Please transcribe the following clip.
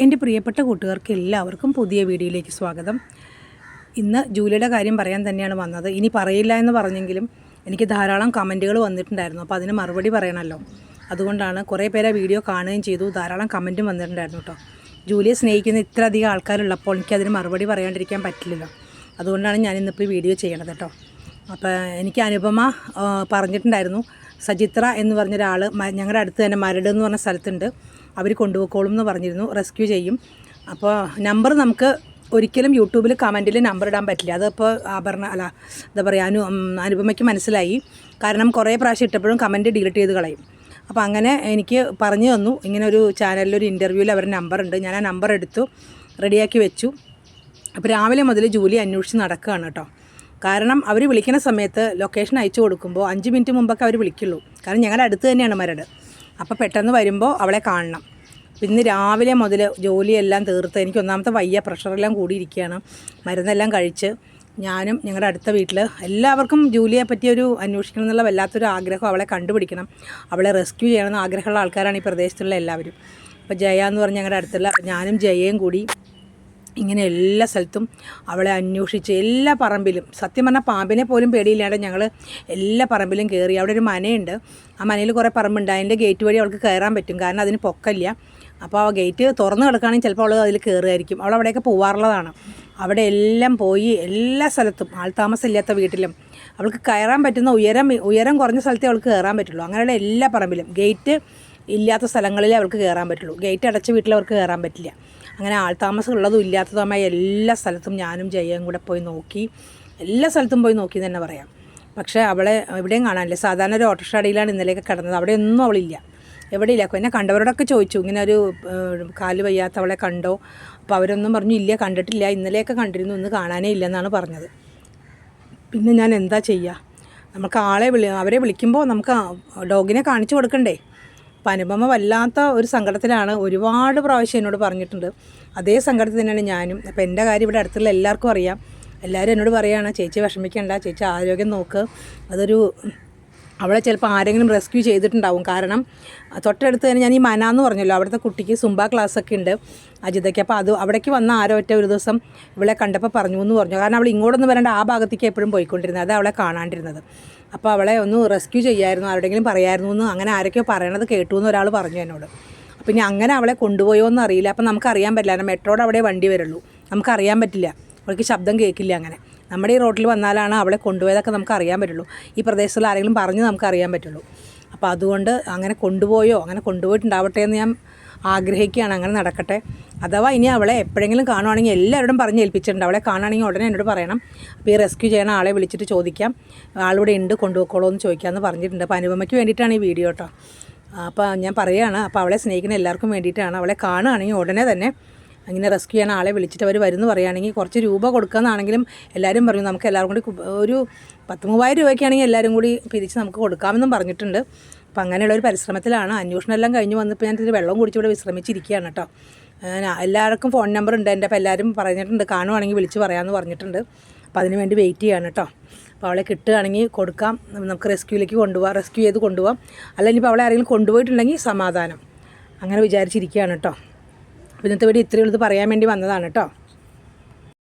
എൻ്റെ പ്രിയപ്പെട്ട കൂട്ടുകാർക്ക് എല്ലാവർക്കും പുതിയ വീഡിയോയിലേക്ക് സ്വാഗതം. ഇന്ന് ജൂലിയുടെ കാര്യം പറയാൻ തന്നെയാണ് വന്നത്. ഇനി പറയില്ല എന്ന് പറഞ്ഞെങ്കിലും എനിക്ക് ധാരാളം കമൻറ്റുകൾ വന്നിട്ടുണ്ടായിരുന്നു. അപ്പോൾ അതിന് മറുപടി പറയണമല്ലോ. അതുകൊണ്ടാണ് കുറേ പേരെ വീഡിയോ കാണുകയും ചെയ്തു, ധാരാളം കമൻറ്റും വന്നിട്ടുണ്ടായിരുന്നു കേട്ടോ. ജൂലിയെ സ്നേഹിക്കുന്ന ഇത്രയധികം ആൾക്കാരുള്ളപ്പോൾ എനിക്കതിന് മറുപടി പറയാണ്ടിരിക്കാൻ പറ്റില്ലല്ലോ. അതുകൊണ്ടാണ് ഞാനിന്നിപ്പോൾ ഈ വീഡിയോ ചെയ്യണത് കേട്ടോ. അപ്പോൾ എനിക്ക് അനുപമ പറഞ്ഞിട്ടുണ്ടായിരുന്നു, സജിത്ര എന്ന് പറഞ്ഞൊരാൾ ഞങ്ങളുടെ അടുത്ത് തന്നെ മരട് എന്ന് പറഞ്ഞ സ്ഥലത്തുണ്ട്, അവർ കൊണ്ടുപോയിക്കോളും എന്ന് പറഞ്ഞിരുന്നു, റെസ്ക്യൂ ചെയ്യും. അപ്പോൾ നമ്പർ നമുക്ക് ഒരിക്കലും യൂട്യൂബിൽ കമൻറ്റിൽ നമ്പർ ഇടാൻ പറ്റില്ല. അതിപ്പോൾ എന്താ പറയുക, അനുപമയ്ക്ക് മനസ്സിലായി. കാരണം കുറേ പ്രാവശ്യം ഇട്ടപ്പോഴും കമൻറ്റ് ഡിലീറ്റ് ചെയ്ത് കളയും. അപ്പോൾ അങ്ങനെ എനിക്ക് പറഞ്ഞു തന്നു, ഇങ്ങനെ ഒരു ചാനലിലൊരു ഇൻ്റർവ്യൂവിൽ അവരുടെ നമ്പർ ഉണ്ട്. ഞാൻ ആ നമ്പർ എടുത്തു റെഡിയാക്കി വെച്ചു. അപ്പോൾ രാവിലെ മുതൽ ജൂലി അന്വേഷിച്ച് നടക്കുകയാണ് കേട്ടോ. കാരണം അവർ വിളിക്കുന്ന സമയത്ത് ലൊക്കേഷൻ അയച്ചു കൊടുക്കുമ്പോൾ 5 മിനിറ്റ് മുമ്പൊക്കെ അവർ വിളിക്കുള്ളൂ. കാരണം ഞങ്ങളുടെ അടുത്ത് തന്നെയാണ് മരട്. അപ്പോൾ പെട്ടെന്ന് വരുമ്പോൾ അവളെ കാണണം. ഇന്ന് രാവിലെ മുതൽ ജോലിയെല്ലാം തീർത്ത്, എനിക്ക് ഒന്നാമത്തെ വയ്യ, പ്രഷറെല്ലാം കൂടിയിരിക്കുകയാണ്. മരുന്നെല്ലാം കഴിച്ച് ഞാനും ഞങ്ങളുടെ അടുത്ത വീട്ടിൽ എല്ലാവർക്കും ജൂലിയെ പറ്റിയൊരു അന്വേഷിക്കണം എന്നുള്ള വല്ലാത്തൊരു ആഗ്രഹം, അവളെ കണ്ടുപിടിക്കണം, അവളെ റെസ്ക്യൂ ചെയ്യണമെന്ന് ആഗ്രഹമുള്ള ആൾക്കാരാണ് ഈ പ്രദേശത്തുള്ള എല്ലാവരും. അപ്പോൾ ജയ എന്ന് പറഞ്ഞ് ഞങ്ങളുടെ അടുത്തുള്ള ഞാനും ജയയും കൂടി ഇങ്ങനെ എല്ലാ സ്ഥലത്തും അവളെ അന്വേഷിച്ച് എല്ലാ പറമ്പിലും, സത്യം പറഞ്ഞാൽ പാമ്പിനെ പോലും പേടിയില്ലാണ്ട് ഞങ്ങൾ എല്ലാ പറമ്പിലും കയറി. അവിടെ ഒരു മനയുണ്ട്, ആ മനയിൽ കുറേ പറമ്പുണ്ട്. അതിൻ്റെ ഗേറ്റ് വഴി അവൾക്ക് കയറാൻ പറ്റും, കാരണം അതിന് പൊക്കമില്ല. അപ്പോൾ ആ ഗേറ്റ് തുറന്ന് കിടക്കുകയാണെങ്കിൽ ചിലപ്പോൾ അവൾ അതിൽ കയറുമായിരിക്കും. അവൾ അവിടെയൊക്കെ പോവാറുള്ളതാണ്. അവിടെ എല്ലാം പോയി, എല്ലാ സ്ഥലത്തും ആൾതാമസമില്ലാത്ത വീട്ടിലും അവൾക്ക് കയറാൻ പറ്റുന്ന ഉയരം കുറഞ്ഞ സ്ഥലത്തേ അവൾക്ക് കയറാൻ പറ്റുള്ളൂ. അങ്ങനെയുള്ള എല്ലാ പറമ്പിലും, ഗേറ്റ് ഇല്ലാത്ത സ്ഥലങ്ങളിലേ അവൾക്ക് കയറാൻ പറ്റുള്ളൂ. ഗേറ്റ് അടച്ച വീട്ടിൽ അവർക്ക് കയറാൻ പറ്റില്ല. അങ്ങനെ ആൾതാമസം ഉള്ളതും ഇല്ലാത്തതുമായ എല്ലാ സ്ഥലത്തും ഞാനും ജയയും കൂടെ പോയി നോക്കി, എല്ലാ സ്ഥലത്തും പോയി നോക്കി എന്ന് തന്നെ പറയാം. പക്ഷേ അവളെ എവിടെയും കാണാനില്ല. സാധാരണ ഒരു ഓട്ടോറിക്ഷ അടിയിലാണ് ഇന്നലെയൊക്കെ കിടന്നത്, അവിടെ ഒന്നും അവളില്ല, എവിടെയില്ല. എന്നെ കണ്ടവരോടൊക്കെ ചോദിച്ചു, ഇങ്ങനെ ഒരു കാല് വയ്യാത്ത അവളെ കണ്ടോ? അപ്പോൾ അവരൊന്നും പറഞ്ഞു ഇല്ല, കണ്ടിട്ടില്ല, ഇന്നലെയൊക്കെ കണ്ടിരുന്നു, ഇന്ന് കാണാനേ ഇല്ലെന്നാണ് പറഞ്ഞത്. പിന്നെ ഞാൻ എന്താ ചെയ്യുക, നമുക്ക് അവരെ വിളിക്കുമ്പോൾ നമുക്ക് ഡോഗിനെ കാണിച്ചു കൊടുക്കണ്ടേ? അപ്പം അനുപമ വല്ലാത്ത ഒരു സങ്കടത്തിലാണ്, ഒരുപാട് പ്രാവശ്യം എന്നോട് പറഞ്ഞിട്ടുണ്ട്. അതേ സങ്കടത്തിൽ തന്നെയാണ് ഞാനും. അപ്പോൾ എൻ്റെ കാര്യം ഇവിടെ അടുത്തുള്ള എല്ലാവർക്കും അറിയാം. എല്ലാവരും എന്നോട് പറയുകയാണ്, ചേച്ചി വിഷമിക്കേണ്ട, ചേച്ചി ആരോഗ്യം നോക്ക്. അവളെ ചിലപ്പോൾ ആരെങ്കിലും റെസ്ക്യൂ ചെയ്തിട്ടുണ്ടാവും. കാരണം തൊട്ടടുത്ത് തന്നെ ഞാൻ ഈ മനാന്ന് പറഞ്ഞല്ലോ, അവിടുത്തെ കുട്ടിക്ക് സുംബ ക്ലാസ്സൊക്കെ ഉണ്ട് അജിതയ്ക്ക്. അപ്പോൾ അവിടേക്ക് വന്ന ആരോ ഒരു ദിവസം ഇവളെ കണ്ടപ്പോൾ പറഞ്ഞു എന്ന് പറഞ്ഞു. കാരണം അവൾ ഇങ്ങോട്ടൊന്നും വരേണ്ട ആ ഭാഗത്തേക്ക് എപ്പോഴും പോയിക്കൊണ്ടിരുന്നത്, അത് അവളെ കാണാണ്ടിരുന്നത്. അപ്പോൾ അവളെ ഒന്ന് റെസ്ക്യൂ ചെയ്യായിരുന്നു, ആരുടെങ്കിലും പറയായിരുന്നു എന്ന് അങ്ങനെ ആരൊക്കെയോ പറയണത് കേട്ടു എന്ന് ഒരാൾ പറഞ്ഞു എന്നോട്. അപ്പം ഇനി അങ്ങനെ അവളെ കൊണ്ടുപോയോ എന്ന് അറിയില്ല. അപ്പം നമുക്കറിയാൻ പറ്റില്ല, കാരണം മെട്രോയുടെ അവിടെ വണ്ടി വരുള്ളൂ, നമുക്കറിയാൻ പറ്റില്ല, അവൾക്ക് ശബ്ദം കേൾക്കില്ല. അങ്ങനെ നമ്മുടെ ഈ റോഡിൽ വന്നാലാണ് അവളെ കൊണ്ടുപോയതൊക്കെ നമുക്ക് അറിയാൻ പറ്റുള്ളൂ. ഈ പ്രദേശത്തുള്ള ആരെങ്കിലും പറഞ്ഞ് നമുക്ക് അറിയാൻ പറ്റുള്ളൂ. അപ്പോൾ അതുകൊണ്ട് അങ്ങനെ കൊണ്ടുപോയോ, അങ്ങനെ കൊണ്ടുപോയിട്ടുണ്ടാവട്ടെ എന്ന് ഞാൻ ആഗ്രഹിക്കുകയാണ്, അങ്ങനെ നടക്കട്ടെ. അഥവാ ഇനി അവളെ എപ്പോഴെങ്കിലും കാണുവാണെങ്കിൽ എല്ലാവരോടും പറഞ്ഞ് ഏൽപ്പിച്ചിട്ടുണ്ട്, അവളെ കാണുകയാണെങ്കിൽ ഉടനെ എന്നോട് പറയണം. അപ്പോൾ ഈ റെസ്ക്യൂ ചെയ്യണ ആളെ വിളിച്ചിട്ട് ചോദിക്കാം, ആളിവിടെ ഉണ്ട്, കൊണ്ടുപോയിക്കോളൂ എന്ന് ചോദിക്കാമെന്ന് പറഞ്ഞിട്ടുണ്ട്. അപ്പോൾ അനുപമയ്ക്ക് വേണ്ടിയിട്ടാണ് ഈ വീഡിയോ കേട്ടോ. അപ്പോൾ ഞാൻ പറയുകയാണ്, അപ്പോൾ അവളെ സ്നേഹിക്കുന്ന എല്ലാവർക്കും വേണ്ടിയിട്ടാണ്. അവളെ കാണുകയാണെങ്കിൽ ഉടനെ തന്നെ അങ്ങനെ റെസ്ക്യൂ ചെയ്യാൻ ആളെ വിളിച്ചിട്ട് അവർ വരുന്നു പറയുകയാണെങ്കിൽ കുറച്ച് രൂപ കൊടുക്കാമെന്നാണെങ്കിലും എല്ലാവരും പറഞ്ഞു, നമുക്ക് എല്ലാവരും കൂടി ഒരു 10,000-3000 രൂപയ്ക്കാണെങ്കിൽ എല്ലാവരും കൂടി പിരിച്ച് നമുക്ക് കൊടുക്കാമെന്നും പറഞ്ഞിട്ടുണ്ട്. അപ്പം അങ്ങനെയുള്ള ഒരു പരിശ്രമത്തിലാണ്. അന്വേഷണം എല്ലാം കഴിഞ്ഞ് വന്നപ്പോൾ ഞാൻ ഇതിൽ വെള്ളം കുടിച്ച് ഇവിടെ വിശ്രമിച്ചിരിക്കുകയാണ് കേട്ടോ. എല്ലാവർക്കും ഫോൺ നമ്പർ ഉണ്ട് എൻ്റെ, അപ്പോൾ എല്ലാവരും പറഞ്ഞിട്ടുണ്ട് കാണുവാണെങ്കിൽ വിളിച്ച് പറയാമെന്ന് പറഞ്ഞിട്ടുണ്ട്. അപ്പോൾ അതിന് വേണ്ടി വെയിറ്റ് ചെയ്യാണ് കേട്ടോ. അപ്പോൾ അവളെ കിട്ടുകയാണെങ്കിൽ കൊടുക്കാം, നമുക്ക് റെസ്ക്യൂയിലേക്ക് റെസ്ക്യൂ ചെയ്ത് കൊണ്ടുപോകാം. അല്ലെങ്കിൽ ഇപ്പോൾ അവളെ ആരെങ്കിലും കൊണ്ടുപോയിട്ടുണ്ടെങ്കിൽ സമാധാനം, അങ്ങനെ വിചാരിച്ചിരിക്കുകയാണ് കേട്ടോ. അപ്പോൾ ഇന്നത്തെ വീഡിയോ ഇത്രയുള്ളത് പറയാൻ വേണ്ടി വന്നതാണ് കേട്ടോ.